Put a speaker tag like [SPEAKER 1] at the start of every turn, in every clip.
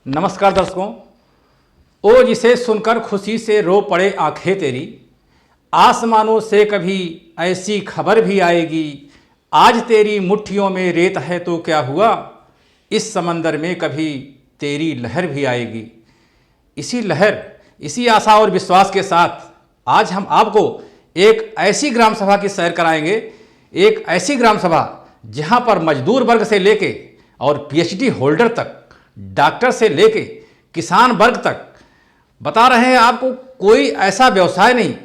[SPEAKER 1] नमस्कार दर्शकों। ओ जिसे सुनकर खुशी से रो पड़े आंखें तेरी, आसमानों से कभी ऐसी खबर भी आएगी। आज तेरी मुट्ठियों में रेत है तो क्या हुआ, इस समंदर में कभी तेरी लहर भी आएगी। इसी लहर, इसी आशा और विश्वास के साथ आज हम आपको एक ऐसी ग्राम सभा की सैर कराएंगे। एक ऐसी ग्राम सभा जहां पर मजदूर वर्ग से लेके और पीएचडी होल्डर तक, डॉक्टर से लेके किसान वर्ग तक बता रहे हैं आपको, कोई ऐसा व्यवसाय नहीं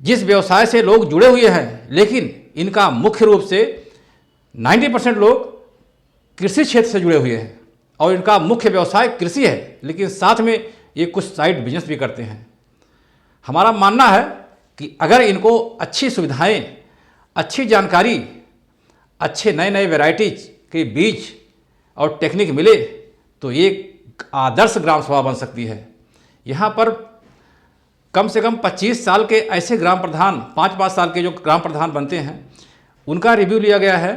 [SPEAKER 1] जिस व्यवसाय से लोग जुड़े हुए हैं, लेकिन इनका मुख्य रूप से 90% लोग कृषि क्षेत्र से जुड़े हुए हैं और इनका मुख्य व्यवसाय कृषि है, लेकिन साथ में ये कुछ साइड बिजनेस भी करते हैं। हमारा मानना है कि अगर इनको अच्छी सुविधाएं, अच्छी जानकारी, अच्छे नए नए वैरायटीज के बीज और टेक्निक मिले तो एक आदर्श ग्राम सभा बन सकती है। यहाँ पर कम से कम 25 साल के ऐसे ग्राम प्रधान, 5-5 साल के जो ग्राम प्रधान बनते हैं, उनका रिव्यू लिया गया है।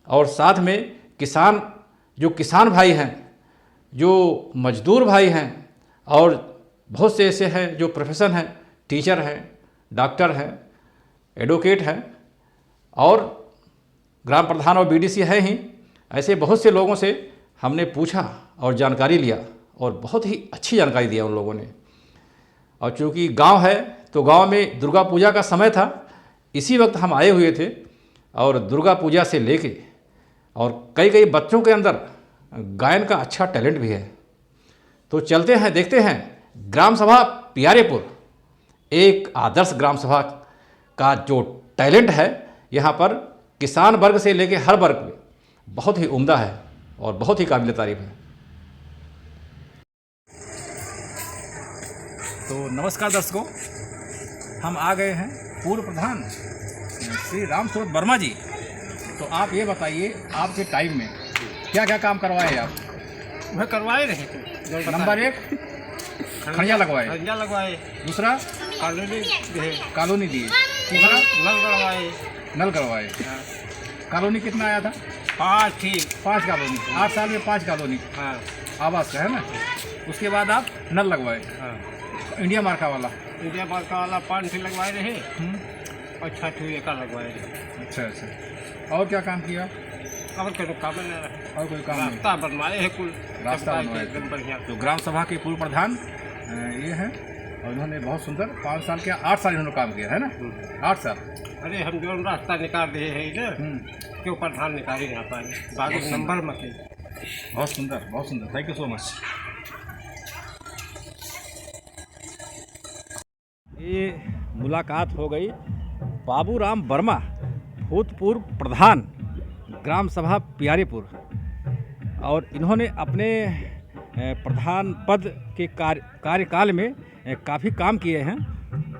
[SPEAKER 1] और साथ में किसान भाई हैं, जो मजदूर भाई हैं, और बहुत से ऐसे हैं जो प्रोफेशन हैं, टीचर हैं, डॉक्टर हैं, एडवोकेट हैं, और ग्राम प्रधान और बीडीसी है ही। ऐसे बहुत से लोगों से हमने पूछा और जानकारी लिया और बहुत ही अच्छी जानकारी दिया उन लोगों ने। और चूँकि गांव है तो गांव में दुर्गा पूजा का समय था, इसी वक्त हम आए हुए थे। और दुर्गा पूजा से लेके और कई बच्चों के अंदर गायन का अच्छा टैलेंट भी है। तो चलते हैं, देखते हैं ग्राम सभा प्यारेपुर, एक आदर्श ग्राम सभा का जो टैलेंट है यहाँ पर किसान वर्ग से लेके हर वर्ग में बहुत ही उम्दा है और बहुत ही काबिल तारीफ है। तो नमस्कार दर्शकों, हम आ गए हैं पूर्व प्रधान श्री राम सूरत वर्मा जी। तो आप ये बताइए, आपके टाइम में क्या क्या काम करवाए आप?
[SPEAKER 2] वह करवाए रहे थे।
[SPEAKER 1] नंबर 1 खड़िया लगवाए, दूसरा कॉलोनी दिए, तीसरा नल करवाए। कॉलोनी कितना आया था? 5 कॉलोनी, 8 साल में 5 कॉलोनी आवास का है ना। उसके बाद आप नल लगवाए, इंडिया मार्का वाला
[SPEAKER 2] 5 ठे लगवाए रहे और 6 ठे एका लगवाए रहे।
[SPEAKER 1] अच्छा। और क्या काम किया?
[SPEAKER 2] और कोई काम नहीं रहा,
[SPEAKER 1] और कोई काम नहीं?
[SPEAKER 2] रास्ता बनवाए है, कुल
[SPEAKER 1] रास्ता बनवाए
[SPEAKER 2] एकदम बढ़िया।
[SPEAKER 1] तो ग्राम सभा के पूर्व प्रधान ये हैं और इन्होंने बहुत सुंदर 5 साल के 8 साल इन्होंने काम किया है ना। 8 साल।
[SPEAKER 2] अरे हम जो रास्ता निकाल रहे हैं ना, क्यों प्रधान निकाल ही ना पाए, बाकी नंबर मत।
[SPEAKER 1] बहुत सुंदर, बहुत सुंदर, थैंक यू सो मच। ये मुलाकात हो गई बाबूराम वर्मा, भूतपूर्व प्रधान ग्राम सभा प्यारेपुर, और इन्होंने अपने प्रधान पद के कार्यकाल में काफ़ी काम किए हैं।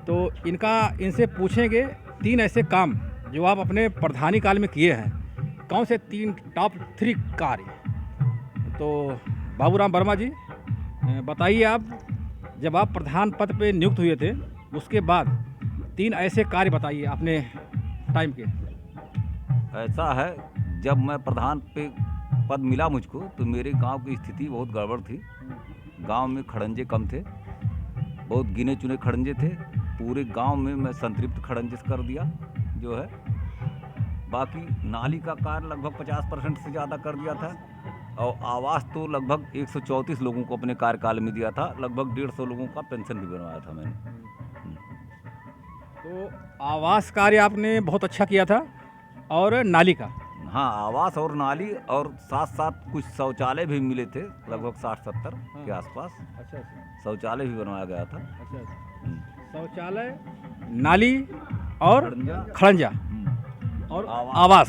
[SPEAKER 1] तो इनसे पूछेंगे 3 ऐसे काम जो आप अपने प्रधानी काल में किए हैं, कौन से 3 टॉप 3 कार्य। तो बाबूराम वर्मा जी बताइए, आप जब आप प्रधान पद पे नियुक्त हुए थे उसके बाद 3 ऐसे कार्य बताइए अपने टाइम के।
[SPEAKER 3] ऐसा है, जब मैं प्रधान पे पद मिला मुझको तो मेरे गांव की स्थिति बहुत गड़बड़ थी। गांव में खड़ंजे कम थे, बहुत गिने चुने खड़ंजे थे। पूरे गांव में मैं संतृप्त खड़ंजे कर दिया जो है। बाकी नाली का कार्य लगभग 50% से ज़्यादा कर दिया था, और आवास तो लगभग 134 लोगों को अपने कार्यकाल में दिया था। लगभग 150 लोगों का पेंशन भी बनवाया था मैंने।
[SPEAKER 1] तो आवास कार्य आपने बहुत अच्छा किया था, और नाली का?
[SPEAKER 3] हाँ, आवास और नाली, और साथ साथ कुछ शौचालय भी मिले थे, लगभग 60-70 के आसपास।
[SPEAKER 1] अच्छा।
[SPEAKER 3] शौचालय भी बनवाया गया था।
[SPEAKER 1] शौचालय, नाली और खड़ंजा और आवास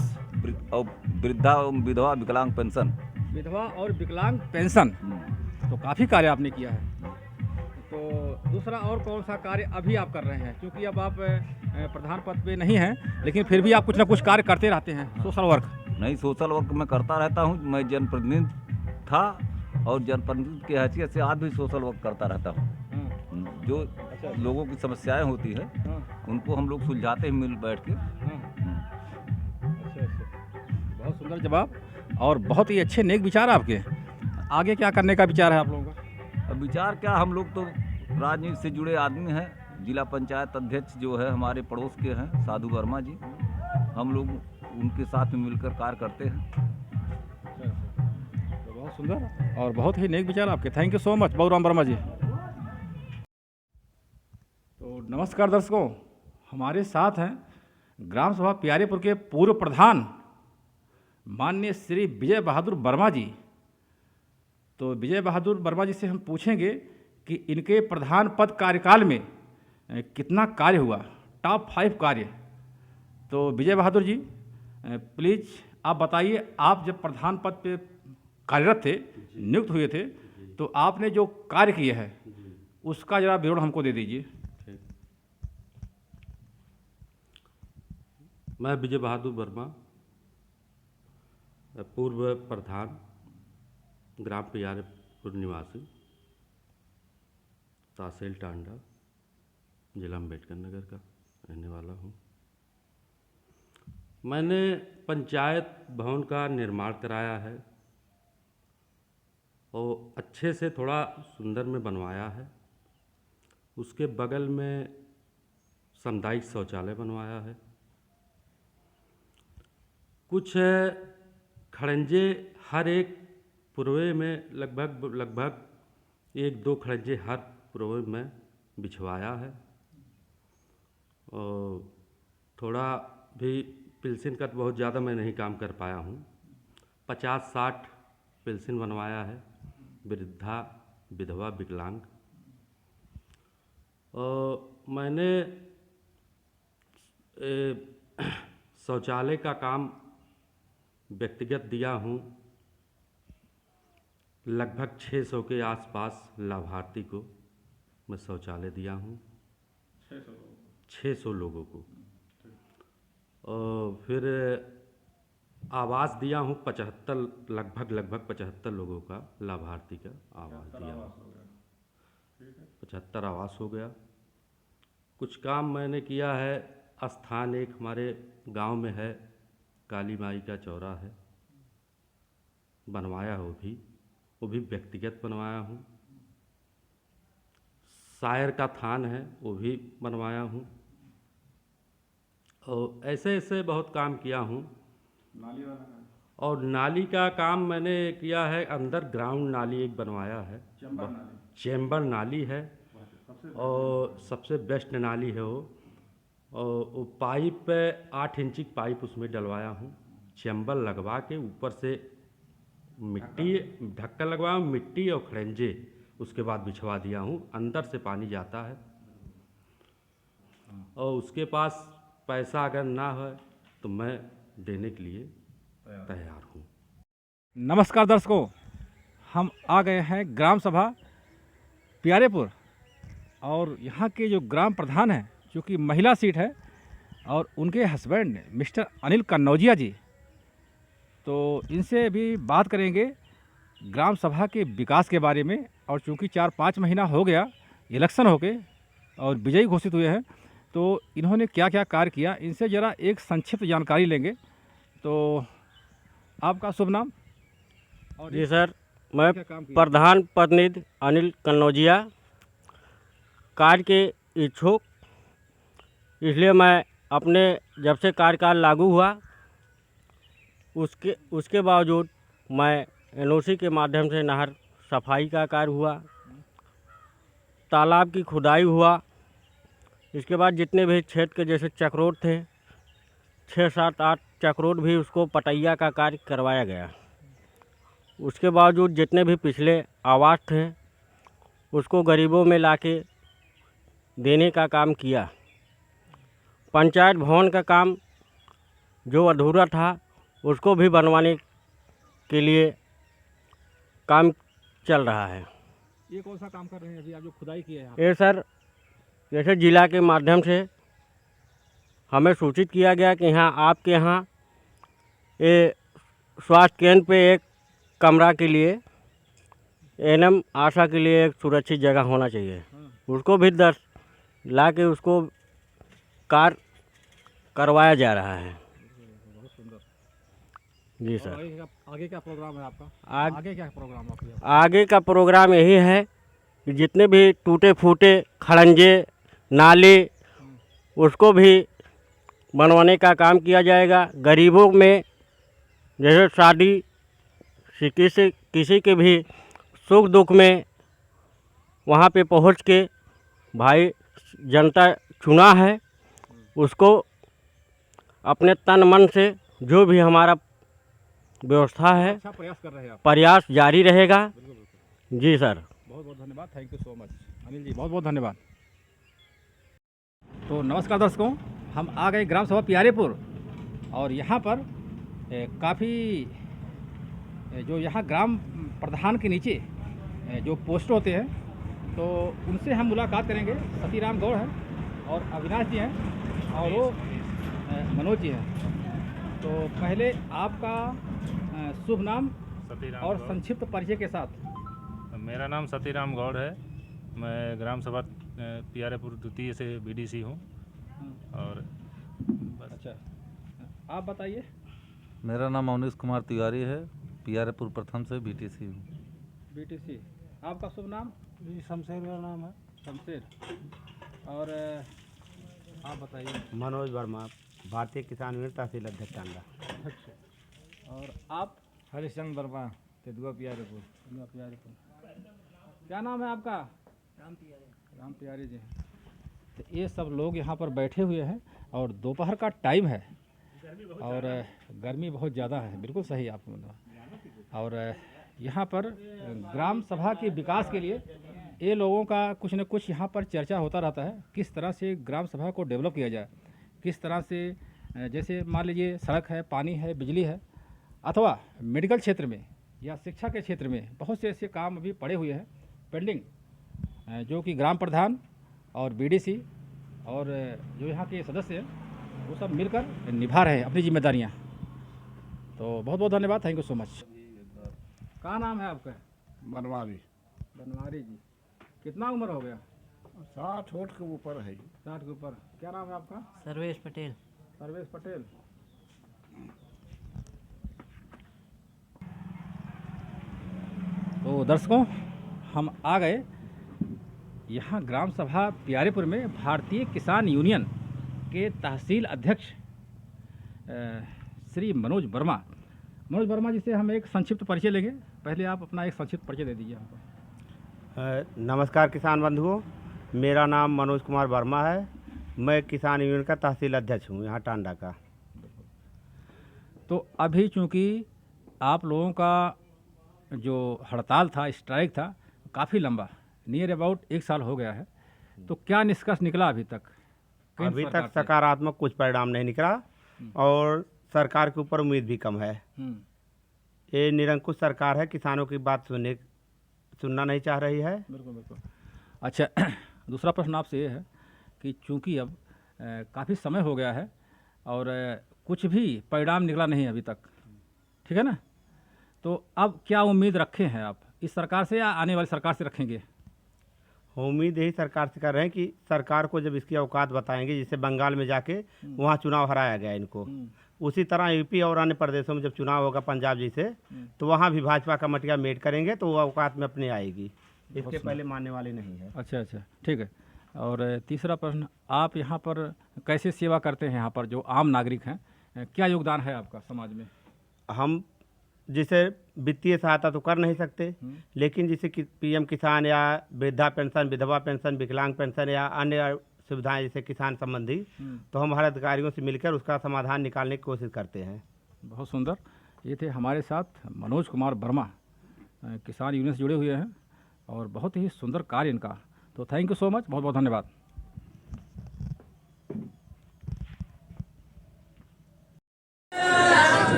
[SPEAKER 3] और वृद्धा विधवा विकलांग पेंशन।
[SPEAKER 1] विधवा और विकलांग पेंशन। तो काफ़ी कार्य आपने किया है। तो दूसरा और कौन सा कार्य अभी आप कर रहे हैं? क्योंकि अब आप प्रधान पद पे नहीं हैं, लेकिन फिर भी आप कुछ ना कुछ कार्य करते रहते हैं। Social work? नहीं,
[SPEAKER 3] सोशल वर्क मैं करता रहता हूँ। मैं जनप्रतिनिधि था और जनप्रतिनिधि की हैसियत से आज भी सोशल वर्क करता रहता हूँ। जो लोगों की समस्याएं होती है उनको हम लोग सुलझाते हैं मिल बैठ के।
[SPEAKER 1] बहुत सुंदर जवाब और बहुत ही अच्छे नेक विचार आपके। आगे क्या करने का विचार है आप लोगों का?
[SPEAKER 3] अब विचार क्या, हम लोग तो राजनीति से जुड़े आदमी हैं। जिला पंचायत अध्यक्ष जो है हमारे पड़ोस के हैं साधु वर्मा जी, हम लोग उनके साथ में मिलकर कार्य करते हैं।
[SPEAKER 1] तो बहुत सुंदर और बहुत ही नेक विचार आपके। Thank you so much Baburam Verma ji. तो नमस्कार दर्शकों, हमारे साथ हैं ग्राम सभा प्यारेपुर के पूर्व प्रधान माननीय श्री विजय बहादुर वर्मा जी। तो विजय बहादुर वर्मा जी से हम पूछेंगे कि इनके प्रधान पद कार्यकाल में कितना कार्य हुआ, टॉप 5 कार्य। तो विजय बहादुर जी प्लीज़ आप बताइए, आप जब प्रधान पद पे कार्यरत थे, नियुक्त हुए थे, तो आपने जो कार्य किए हैं उसका जरा विवरण हमको दे दीजिए।
[SPEAKER 4] मैं विजय बहादुर वर्मा, पूर्व प्रधान, ग्राम प्यारेपुर निवासी, तहसील टांडा, जिला अम्बेडकर नगर का रहने वाला हूँ। मैंने पंचायत भवन का निर्माण कराया है और अच्छे से थोड़ा सुंदर में बनवाया है। उसके बगल में सामुदायिक शौचालय बनवाया है। कुछ खड़ंजे हर एक पुरवे में लगभग 1-2 खड़ंजे हर पुरवे में बिछवाया है। और थोड़ा भी पेंशन का तो बहुत ज़्यादा मैं नहीं काम कर पाया हूँ। 50-60 पेंशन बनवाया है, वृद्धा, विधवा, विकलांग। और मैंने शौचालय का काम व्यक्तिगत दिया हूँ। लगभग 600 के आसपास लाभार्थी को मैं शौचालय दिया हूँ, 600 लोगों को। और फिर आवास दिया हूँ 75, लगभग 75 लोगों का लाभार्थी का आवास दिया हूँ। 75 आवास हो गया। कुछ काम मैंने किया है। स्थान एक हमारे गांव में है, काली माई का चौरा है, बनवाया हो वो भी व्यक्तिगत बनवाया हूँ। शायर का थान है, वो भी बनवाया हूँ। और ऐसे बहुत काम किया हूँ। और नाली का काम मैंने किया है, अंडरग्राउंड नाली एक बनवाया है, चैम्बर नाली है और सबसे बेस्ट नाली है वो। और वो पाइप 8 इंची पाइप उसमें डलवाया हूँ, चैम्बर लगवा के ऊपर से मिट्टी ढक्कन लगवाया, मिट्टी और खड़ंजे उसके बाद बिछवा दिया हूँ। अंदर से पानी जाता है। और उसके पास पैसा अगर ना हो तो मैं देने के लिए तैयार हूँ।
[SPEAKER 1] नमस्कार दर्शकों, हम आ गए हैं ग्राम सभा प्यारेपुर और यहाँ के जो ग्राम प्रधान हैं, चूँकि महिला सीट है, और उनके हस्बैंड मिस्टर अनिल कन्नौजिया जी। तो इनसे भी बात करेंगे ग्राम सभा के विकास के बारे में। और चूँकि 4-5 महीना हो गया इलेक्शन होके और विजयी घोषित हुए हैं, तो इन्होंने क्या क्या कार्य किया, इनसे ज़रा एक संक्षिप्त जानकारी लेंगे। तो आपका शुभ नाम? और
[SPEAKER 2] जी सर, मैं
[SPEAKER 1] क्या काम किया?
[SPEAKER 2] प्रधान प्रतिनिधि अनिल कन्नौजिया, कार्य के इच्छुक। इसलिए मैं अपने जब से कार्यकाल लागू हुआ उसके बावजूद मैं एनओसी के माध्यम से नहर सफाई का कार्य हुआ, तालाब की खुदाई हुआ। इसके बाद जितने भी क्षेत्र के जैसे चक्रोट थे, 6-7-8 चक्रोट भी उसको पटैया का कार्य करवाया गया। उसके बावजूद जितने भी पिछले आवास थे उसको गरीबों में लाके देने का काम किया। पंचायत भवन का काम जो अधूरा था उसको भी बनवाने के लिए काम चल रहा है।
[SPEAKER 1] ये कौन सा काम कर रहे हैं अभी आप जो खुदाई किए हैं?
[SPEAKER 2] ये सर, जैसे जिला के माध्यम से हमें सूचित किया गया कि यहाँ आपके यहाँ ये स्वास्थ्य केंद्र पे एक कमरा के लिए एनएम आशा के लिए एक सुरक्षित जगह होना चाहिए। उसको भी ला के उसको कार्य करवाया जा रहा है। जी सर।
[SPEAKER 1] आगे क्या प्रोग्राम है आपका?
[SPEAKER 2] आगे
[SPEAKER 1] क्या प्रोग्राम है
[SPEAKER 2] आगे का प्रोग्राम यही है कि जितने भी टूटे फूटे खड़ंजे नाले उसको भी बनवाने का काम किया जाएगा। गरीबों में जैसे शादी किसी के भी सुख दुख में वहाँ पे पहुँच के भाई जनता चुना है उसको अपने तन मन से जो भी हमारा व्यवस्था है
[SPEAKER 1] अच्छा प्रयास कर रहे हैं आप।
[SPEAKER 2] प्रयास जारी रहेगा। जी सर।
[SPEAKER 1] बहुत बहुत धन्यवाद। Thank you so much Anil ji, बहुत बहुत धन्यवाद। तो नमस्कार दर्शकों, हम आ गए ग्राम सभा प्यारेपुर और यहाँ पर काफ़ी जो यहाँ ग्राम प्रधान के नीचे जो पोस्ट होते हैं तो उनसे हम मुलाकात करेंगे। सतीराम गौड़ हैं और अविनाश जी हैं और वो मनोज जी हैं। तो पहले आपका शुभ नाम
[SPEAKER 5] सतीराम
[SPEAKER 1] और
[SPEAKER 5] गौड़।
[SPEAKER 1] संक्षिप्त परिचय के साथ।
[SPEAKER 5] मेरा नाम सतीराम गौड़ है। मैं ग्राम सभा प्यारेपुर द्वितीय से बीडीसी हूँ और बस।
[SPEAKER 1] अच्छा, आप बताइए।
[SPEAKER 6] मेरा नाम अवनीश कुमार तिवारी है, प्यारेपुर प्रथम से बीटीसी हूँ।
[SPEAKER 1] बीटीसी। आपका शुभ नाम?
[SPEAKER 2] जी शमशेर मेरा नाम है।
[SPEAKER 1] शमशेर। और आप बताइए।
[SPEAKER 2] मनोज वर्मा, भारतीय किसान यूनियन तहसील अध्यक्ष टांडा।
[SPEAKER 1] अच्छा, और आप?
[SPEAKER 7] हरिश्चंद्र वर्मा, तेदुआ प्यारेपुर।
[SPEAKER 1] क्या नाम है आपका? राम प्यारे जी। तो ये सब लोग यहाँ पर बैठे हुए हैं और दोपहर का टाइम है और गर्मी बहुत ज़्यादा है। बिल्कुल सही आपको मतलब। और यहाँ पर ग्राम सभा के विकास के लिए ये लोगों का कुछ न कुछ यहाँ पर चर्चा होता रहता है। किस तरह से ग्राम सभा को डेवलप किया जाए, किस तरह से जैसे मान लीजिए सड़क है, पानी है, बिजली है, अथवा मेडिकल क्षेत्र में या शिक्षा के क्षेत्र में बहुत से ऐसे काम अभी पड़े हुए हैं पेंडिंग, जो कि ग्राम प्रधान और बीडीसी और जो यहाँ के सदस्य हैं वो सब मिलकर निभा रहे हैं अपनी जिम्मेदारियाँ। तो बहुत बहुत धन्यवाद। Thank you so much. क्या नाम है आपका?
[SPEAKER 7] बनवारी।
[SPEAKER 1] बनवारी जी। कितना उम्र हो गया?
[SPEAKER 7] 60 होठ के ऊपर है।
[SPEAKER 1] 60 के ऊपर। क्या नाम है आपका?
[SPEAKER 8] सर्वेश पटेल।
[SPEAKER 1] सर्वेश पटेल। तो दर्शकों, हम आ गए यहाँ ग्राम सभा प्यारेपुर में भारतीय किसान यूनियन के तहसील अध्यक्ष श्री मनोज वर्मा। मनोज वर्मा जी से हम एक संक्षिप्त परिचय लेंगे। पहले आप अपना एक संक्षिप्त परिचय दे दीजिए हमको।
[SPEAKER 2] नमस्कार किसान बंधुओं, मेरा नाम मनोज कुमार वर्मा है। मैं किसान यूनियन का तहसील अध्यक्ष हूँ यहाँ टांडा का।
[SPEAKER 1] तो अभी चूँकि आप लोगों का जो हड़ताल था, स्ट्राइक था, काफ़ी लंबा, नियर अबाउट 1 साल हो गया है, तो क्या निष्कर्ष निकला अभी तक?
[SPEAKER 2] अभी तक सकारात्मक कुछ परिणाम नहीं निकला और सरकार के ऊपर उम्मीद भी कम है। ये निरंकुश सरकार है, किसानों की बात सुनना नहीं चाह रही है।
[SPEAKER 1] बिल्कुल बिल्कुल। अच्छा, दूसरा प्रश्न आपसे ये है कि चूंकि अब काफ़ी समय हो गया है और कुछ भी परिणाम निकला नहीं अभी तक, ठीक है ना, तो अब क्या उम्मीद रखे हैं आप इस सरकार से या आने वाली सरकार से रखेंगे?
[SPEAKER 2] उम्मीद यही सरकार से कर रहे हैं कि सरकार को जब इसकी औकात बताएंगे, जैसे बंगाल में जाके वहाँ चुनाव हराया गया इनको, उसी तरह यूपी और अन्य प्रदेशों में जब चुनाव होगा पंजाब जैसे, तो वहाँ भी भाजपा का मटिया मेट करेंगे तो वो औकात में अपने आएगी। इसके पहले मानने वाले नहीं है।
[SPEAKER 1] अच्छा अच्छा, ठीक है। और तीसरा प्रश्न, आप यहाँ पर कैसे सेवा करते हैं? यहाँ पर जो आम नागरिक हैं, क्या योगदान है आपका समाज में?
[SPEAKER 2] हम जिसे वित्तीय सहायता तो कर नहीं सकते, लेकिन जैसे कि पीएम किसान या वृद्धा पेंशन, विधवा पेंशन, विकलांग पेंशन या अन्य सुविधाएं जैसे किसान संबंधी, तो हम हमारे अधिकारियों से मिलकर उसका समाधान निकालने की कोशिश करते हैं।
[SPEAKER 1] बहुत सुंदर। ये थे हमारे साथ मनोज कुमार वर्मा, किसान यूनियन से जुड़े हुए हैं और बहुत ही सुंदर कार्य इनका। तो थैंक यू सो मच, बहुत बहुत धन्यवाद।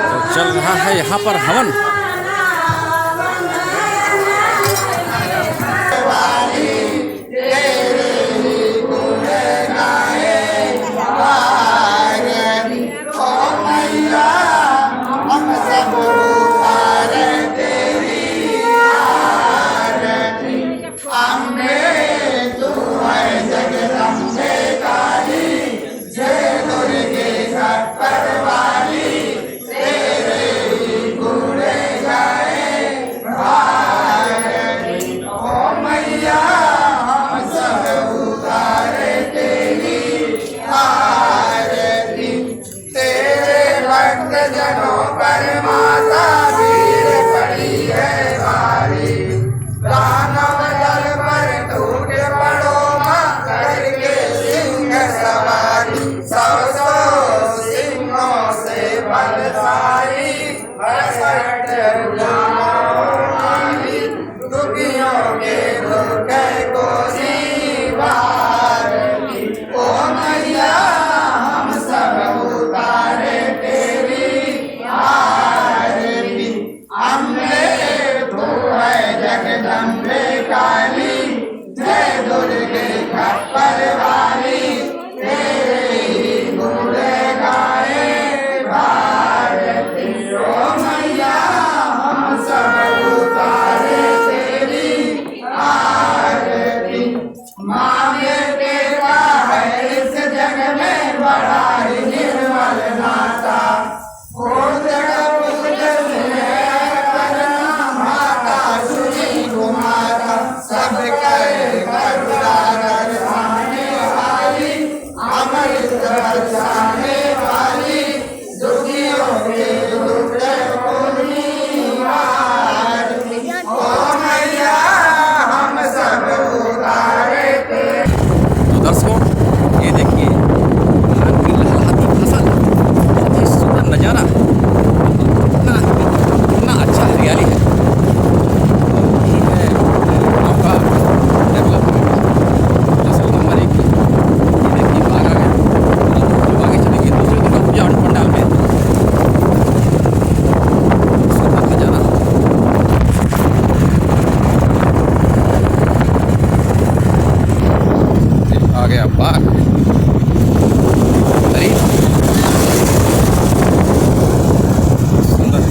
[SPEAKER 1] तो चल रहा है यहाँ पर हवन। तो दर्शकों, ये देखिए धान की लहलहाती फसल, बहुत ही सुंदर नज़ारा, कितना अच्छा हरियाली है। और यही है आपका डेवलपमेंट जैसलमेर की। ये देखिए बाग आ गया, अब आगे चलेंगे दूसरे दिन का पूजा पंडाल में। सुंदर नज़ारा, आ गया बाग। अरे सुंदर,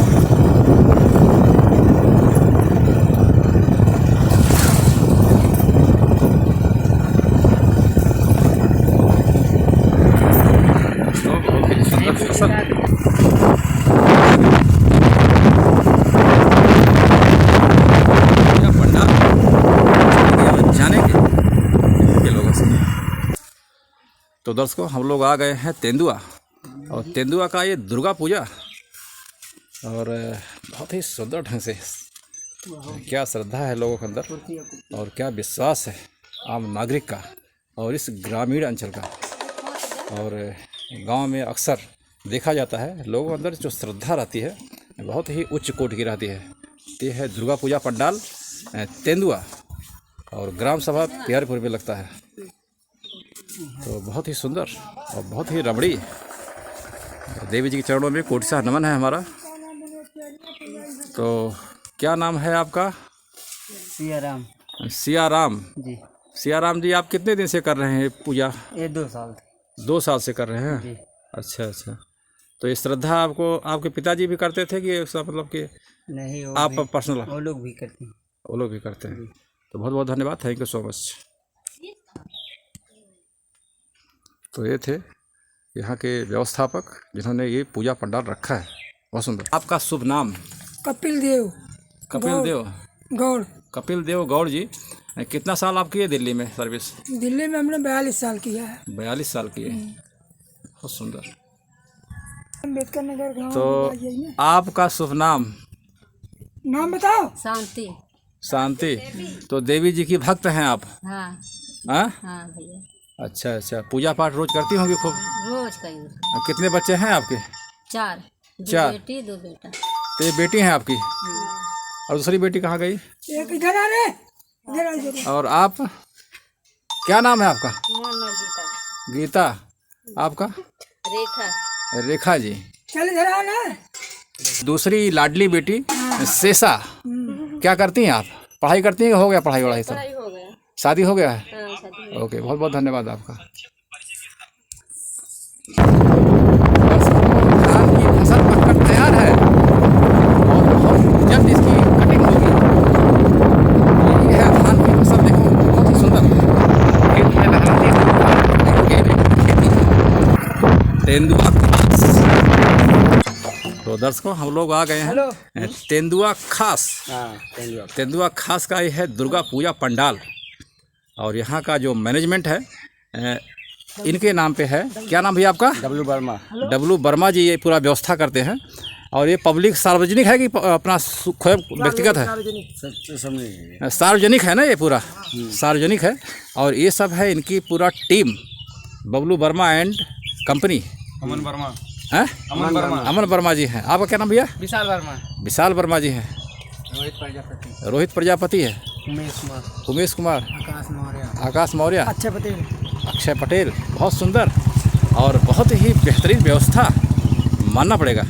[SPEAKER 1] बहुत ही सुंदर फसल। पंडाल जाने के लोगों से। तो दर्शकों, हम लोग आ गए हैं तेंदुआ, और तेंदुआ का ये दुर्गा पूजा, और बहुत ही सुंदर ढंग से क्या श्रद्धा है लोगों के अंदर और क्या विश्वास है आम नागरिक का और इस ग्रामीण अंचल का। और गांव में अक्सर देखा जाता है लोगों के अंदर जो श्रद्धा रहती है बहुत ही उच्च कोटि की रहती है। ये है दुर्गा पूजा पंडाल तेंदुआ, और ग्राम सभा प्यारेपुर में लगता है। तो बहुत ही सुंदर और बहुत ही रमणीय, देवी जी के चरणों में कोटि सा नमन है हमारा। तो क्या नाम है आपका?
[SPEAKER 8] सियाराम
[SPEAKER 1] सियाराम
[SPEAKER 8] जी।
[SPEAKER 1] सियाराम जी, आप कितने दिन से कर रहे हैं पूजा?
[SPEAKER 8] ये 2 साल
[SPEAKER 1] 2 साल से कर रहे हैं
[SPEAKER 8] जी।
[SPEAKER 1] अच्छा अच्छा। तो ये श्रद्धा आपको आपके पिताजी भी करते थे कि ऐसा मतलब कि
[SPEAKER 8] नहीं,
[SPEAKER 1] आप पर्सनल?
[SPEAKER 8] वो लोग भी करते हैं।
[SPEAKER 1] वो लोग भी करते हैं। तो बहुत बहुत धन्यवाद, थैंक यू सो मच। तो ये थे यहाँ के व्यवस्थापक जिन्होंने ये पूजा पंडाल रखा है, बहुत सुंदर। आपका शुभ नाम?
[SPEAKER 9] कपिल देव
[SPEAKER 1] कपिल देव
[SPEAKER 9] गौड़।
[SPEAKER 1] कपिल देव गौड़ जी, कितना साल आप किए दिल्ली में सर्विस?
[SPEAKER 9] दिल्ली में हमने 42 साल किया है।
[SPEAKER 1] 42 साल किए, बहुत सुंदर।
[SPEAKER 9] अम्बेडकर नगर गाँव।
[SPEAKER 1] तो आपका शुभ नाम?
[SPEAKER 9] नाम बताओ।
[SPEAKER 10] शांति।
[SPEAKER 1] शांति। तो देवी जी की भक्त हैं आप?
[SPEAKER 10] हाँ
[SPEAKER 1] हाँ
[SPEAKER 10] हाँ भैया,
[SPEAKER 1] अच्छा अच्छा। पूजा पाठ रोज करती होंगी खूब?
[SPEAKER 10] रोज का यूज।
[SPEAKER 1] कितने बच्चे हैं आपके?
[SPEAKER 10] 4, 2
[SPEAKER 1] चार।
[SPEAKER 10] बेटी 2 बेटा।
[SPEAKER 1] तो ये बेटी हैं आपकी, और दूसरी बेटी कहाँ गई?
[SPEAKER 9] एक इधर आ रे, इधर आ इधर।
[SPEAKER 1] और आप, क्या नाम है आपका?
[SPEAKER 10] गीता।
[SPEAKER 1] गीता। आपका?
[SPEAKER 10] रेखा।
[SPEAKER 1] रेखा जी।
[SPEAKER 9] चल इधर आ ना।
[SPEAKER 1] दूसरी लाडली बेटी शेषा, क्या करती हैं आप? पढ़ाई करती हैं? हो गया पढ़ाई वढ़ाई सब?
[SPEAKER 10] हो गया।
[SPEAKER 1] शादी हो गया है?
[SPEAKER 10] हाँ, शादी।
[SPEAKER 1] ओके, बहुत बहुत धन्यवाद आपका। धान की फसल पककर तैयार है और बहुत जल्द इसकी कटिंग होगी। ये है धान की फसल, देखो बहुत ही सुंदर। खेत में लहराती खेती तेंदुआ। तो दर्शकों, हम लोग आ गए हैं तेंदुआ खास। तेंदुआ खास का ये है दुर्गा पूजा पंडाल, और यहाँ का जो मैनेजमेंट है इनके नाम पे है। क्या नाम भैया आपका?
[SPEAKER 2] डब्लू वर्मा।
[SPEAKER 1] डब्लू वर्मा जी ये पूरा व्यवस्था करते हैं। और ये पब्लिक सार्वजनिक है कि अपना स्वयं व्यक्तिगत है? सार्वजनिक है ना, ये पूरा सार्वजनिक है। और ये सब है इनकी पूरा team, Bablu Verma and company.
[SPEAKER 2] Aman Verma.
[SPEAKER 1] हैं? अमन वर्मा जी हैं। आपका क्या नाम भैया?
[SPEAKER 8] विशाल वर्मा।
[SPEAKER 1] विशाल वर्मा जी हैं।
[SPEAKER 8] रोहित प्रजापति।
[SPEAKER 1] रोहित प्रजापति है।
[SPEAKER 8] उमेश कुमार।
[SPEAKER 1] उमेश कुमार।
[SPEAKER 8] आकाश मौर्य।
[SPEAKER 1] आकाश मौर्य।
[SPEAKER 9] अच्छा पटेल।
[SPEAKER 1] अक्षय पटेल। बहुत सुंदर और बहुत ही बेहतरीन व्यवस्था मानना पड़ेगा।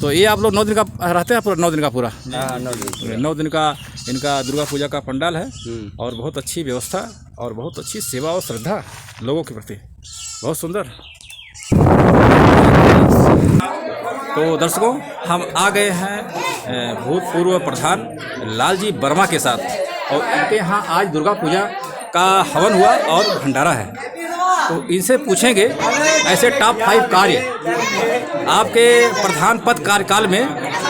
[SPEAKER 1] तो ये आप लोग 9 दिन का रहते हैं? पूरा 9 दिन का पूरा? 9 दिन का इनका दुर्गा पूजा का पंडाल है और बहुत अच्छी व्यवस्था और बहुत अच्छी सेवा और श्रद्धा लोगों के प्रति, बहुत सुंदर। तो दर्शकों, हम आ गए हैं भूतपूर्व प्रधान लालजी वर्मा के साथ और इनके यहाँ आज दुर्गा पूजा का हवन हुआ और भंडारा है। तो इनसे पूछेंगे ऐसे टॉप 5 कार्य आपके प्रधान पद कार्यकाल में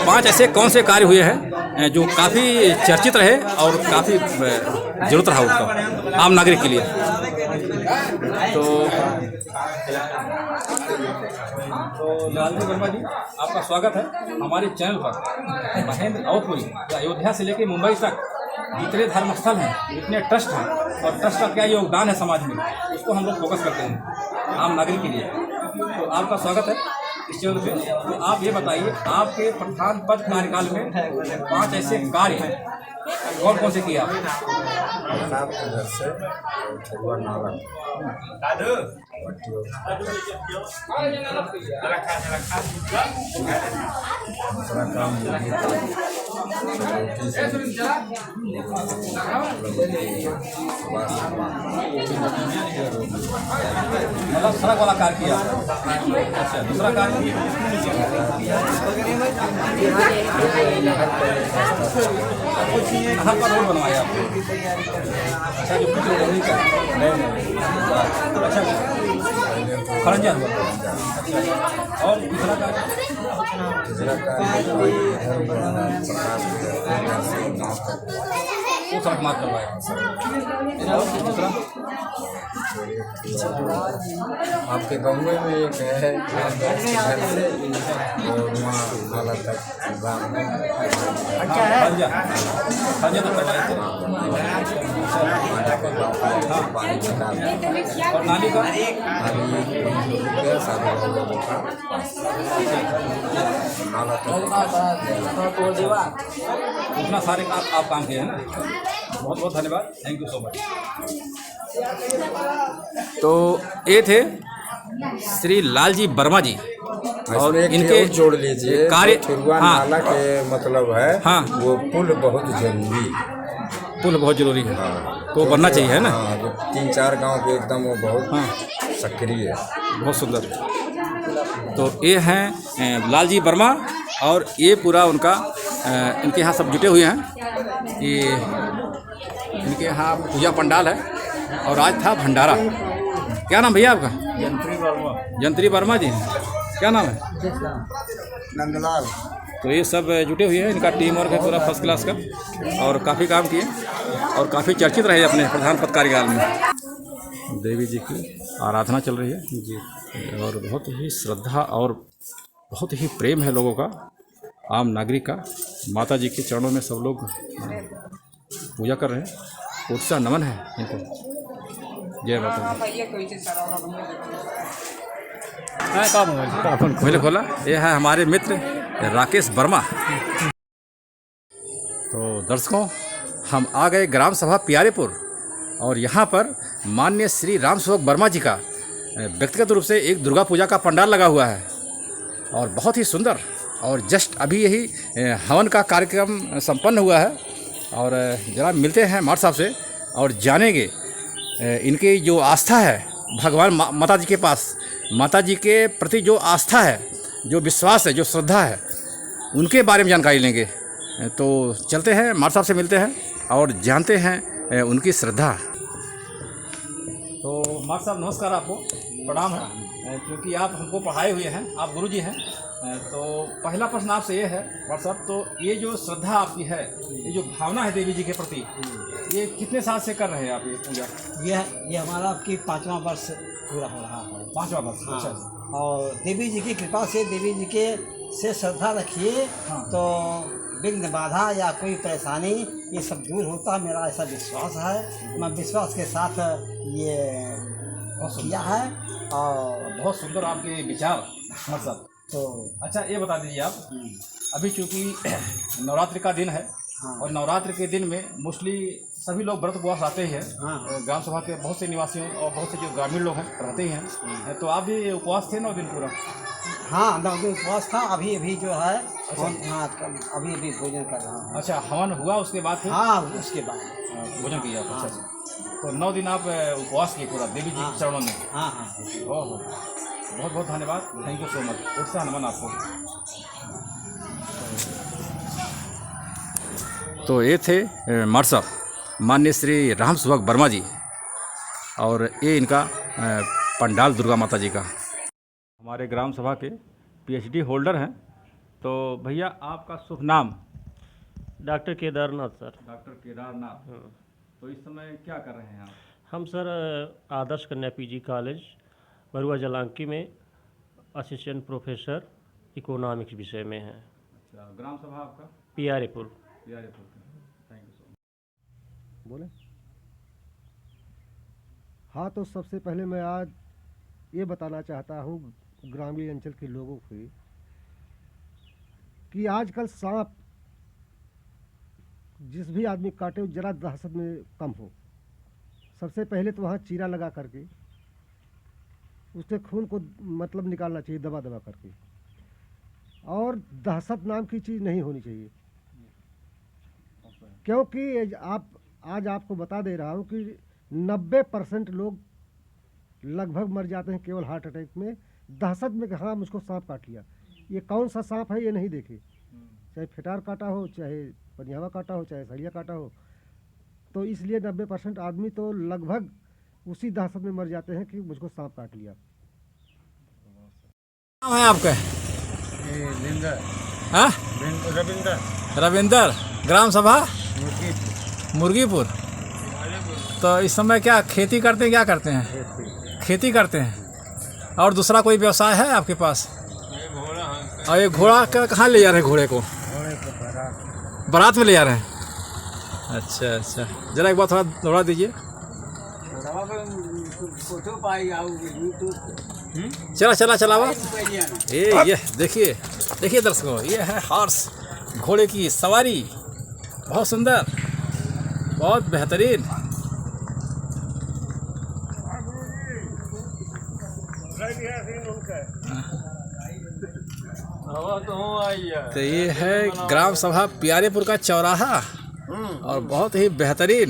[SPEAKER 1] 5 ऐसे कौन से कार्य हुए हैं जो काफ़ी चर्चित रहे और काफ़ी जरूरत रहा उसका आम नागरिक के लिए। तो लालजी वर्मा जी, आपका स्वागत है हमारे चैनल पर। महेंद्र अवधपुरी अयोध्या से लेकर मुंबई तक जितने धर्म स्थल हैं, जितने ट्रस्ट हैं और ट्रस्ट का क्या योगदान है समाज में, उसको हम लोग फोकस करते हैं आम नागरिक के लिए। तो आपका स्वागत है इस चैनल पे। तो आप ये बताइए, आपके प्रधान पद कार्यकाल में 5 ऐसे कार्य कौन कौन से किए आपने? मतलब सड़क वाला कार्य किया। अच्छा, दूसरा कार्य कहाँ पर रोड बनवाया आपने? अच्छा, जो कुछ रोड नहीं का। अच्छा, खरंजा हुआ। अच्छा, और दूसरा कार्य? वो सड़क मार्ग करवाया। और दूसरा
[SPEAKER 7] आपके गाँव में एक है नाला तक
[SPEAKER 1] खरंजा खरंजा तो करवाए थे। और नाली का इतना सारे आप काम किए हैं ना, बहुत बहुत धन्यवाद, थैंक यू सो मच। तो ये थे श्री लालजी वर्मा जी और इनके
[SPEAKER 7] जोड़ लीजिए
[SPEAKER 1] कार्य।
[SPEAKER 7] हाँ, नाला के मतलब है
[SPEAKER 1] हाँ,
[SPEAKER 7] वो पुल बहुत जरूरी,
[SPEAKER 1] पुल बहुत जरूरी है।
[SPEAKER 7] हाँ,
[SPEAKER 1] तो बनना चाहिए है ना।
[SPEAKER 7] 3-4 गांव के एकदम वो बहुत सक्रिय है,
[SPEAKER 1] बहुत सुंदर। तो ये हैं लालजी वर्मा और ये पूरा उनका इनके यहाँ सब जुटे हुए हैं। ये इनके यहाँ पूजा पंडाल है और आज था भंडारा। क्या नाम भैया आपका? जंत्री वर्मा जी। क्या नाम है?
[SPEAKER 7] नंदलाल।
[SPEAKER 1] तो ये सब जुटे हुए हैं, इनका टीम वर्क है पूरा फर्स्ट क्लास का और काफ़ी काम किए और काफ़ी चर्चित रहे अपने प्रधान पद कार्यकाल में। देवी जी की आराधना चल रही है जी और बहुत ही श्रद्धा और बहुत ही प्रेम है लोगों का, आम नागरिक का। माता जी के चरणों में सब लोग पूजा कर रहे हैं, कोटि से नमन है इनको। जय माता दी। पहले खोला, ये है हमारे मित्र राकेश वर्मा। तो दर्शकों, हम आ गए ग्राम सभा प्यारेपुर और यहाँ पर माननीय श्री राम सेवक वर्मा जी का व्यक्तिगत रूप से एक दुर्गा पूजा का पंडाल लगा हुआ है और बहुत ही सुंदर। और जस्ट अभी यही हवन का कार्यक्रम संपन्न हुआ है और जरा मिलते हैं माट साहब से और जानेंगे इनकी जो आस्था है भगवान माता जी के पास, माता जी के प्रति जो आस्था है, जो विश्वास है, जो श्रद्धा है, उनके बारे में जानकारी लेंगे। तो चलते हैं माट साहब से मिलते हैं और जानते हैं उनकी श्रद्धा। तो माट साहब नमस्कार, आपको प्रणाम है क्योंकि आप हमको पढ़ाए हुए हैं, आप गुरु जी हैं। तो पहला प्रश्न आपसे ये है माट साहब, तो ये जो श्रद्धा आपकी है, ये जो भावना है देवी जी के प्रति, ये कितने साल से कर रहे हैं आप ये पूजा?
[SPEAKER 8] ये हमारा आपकी 5वां वर्ष पूरा हो रहा है।
[SPEAKER 1] 5वां वर्ष।
[SPEAKER 8] हाँ।
[SPEAKER 1] अच्छा।
[SPEAKER 8] और देवी जी की कृपा से, देवी जी के से श्रद्धा रखिए तो विघ्न बाधा या कोई परेशानी ये सब दूर होता है, मेरा ऐसा विश्वास है। मैं विश्वास के साथ ये किया है और
[SPEAKER 1] बहुत सुंदर आपके विचार मतलब। तो अच्छा ये बता दीजिए आप, अभी चूँकि नवरात्रि का दिन है और नवरात्रि के दिन में मोस्टली सभी लोग व्रत उपवास आते ही हैं। ग्राम सभा के बहुत से निवासियों और बहुत से जो ग्रामीण लोग हैं रहते ही हैं। तो आप भी उपवास थे 9 दिन पूरा?
[SPEAKER 8] हाँ 9 दिन उपवास था। अभी अभी जो है हाँ अभी अभी भोजन कर रहा हूँ।
[SPEAKER 1] अच्छा, हवन हुआ उसके बाद फिर
[SPEAKER 8] हाँ उसके बाद
[SPEAKER 1] भोजन किया आप? अच्छा, तो 9 दिन आप उपवास किए पूरा देवी जी के चरणों में?
[SPEAKER 8] हाँ हाँ।
[SPEAKER 1] ओहो, बहुत बहुत धन्यवाद, थैंक यू सो मच, उत्साह नमन आपको। तो ये थे मार्शल माननीय श्री राम सुभग वर्मा जी, और ये इनका पंडाल दुर्गा माता जी का। हमारे ग्राम सभा के पीएचडी होल्डर हैं। तो भैया आपका शुभ नाम?
[SPEAKER 2] Doctor Kedarnath sir.
[SPEAKER 1] Doctor Kedarnath. तो इस समय क्या कर रहे हैं आप?
[SPEAKER 2] हम सर आदर्श कन्या पीजी कॉलेज बरुआ जलांकी में असिस्टेंट प्रोफेसर इकोनॉमिक्स विषय में हैं।
[SPEAKER 1] अच्छा, ग्राम सभा आपका?
[SPEAKER 2] Piyarepur.
[SPEAKER 1] Thank you so much.
[SPEAKER 11] बोले हाँ, तो सबसे पहले मैं आज ये बताना चाहता हूँ ग्रामीण अंचल के लोगों को कि आजकल सांप जिस भी आदमी काटे जरा दहशत में कम हो। सबसे पहले तो वहाँ चीरा लगा करके उसके खून को मतलब निकालना चाहिए दबा दबा करके, और दहशत नाम की चीज़ नहीं होनी चाहिए। क्योंकि आज आपको बता दे रहा हूँ कि 90% लोग लगभग मर जाते हैं केवल हार्ट अटैक में, दहशत में कि हाँ मुझको सांप काट लिया। ये कौन सा सांप है ये नहीं देखे, चाहे फिटार काटा हो, चाहे पनियावा काटा हो, चाहे सड़िया काटा हो। तो इसलिए 90% आदमी तो लगभग उसी दहशत में मर जाते हैं कि मुझको सांप काट लिया।
[SPEAKER 1] नाम है आपका? हाँ, रविंदर। ग्राम सभा मुर्गीपुर। तो इस समय क्या खेती करते हैं? क्या करते हैं? खेती करते हैं। और दूसरा कोई व्यवसाय है आपके पास? और ये घोड़ा कहाँ ले जा रहे हैं? घोड़े को बारात में ले जा रहे हैं? अच्छा अच्छा, जरा एक बार थोड़ा दौड़ा दीजिए। चला चलावा। ये देखिए देखिए दर्शकों, ये है हॉर्स, घोड़े की सवारी। बहुत सुंदर, बहुत बेहतरीन। तो ये है ग्राम सभा पियारेपुर का चौराहा, और बहुत ही बेहतरीन।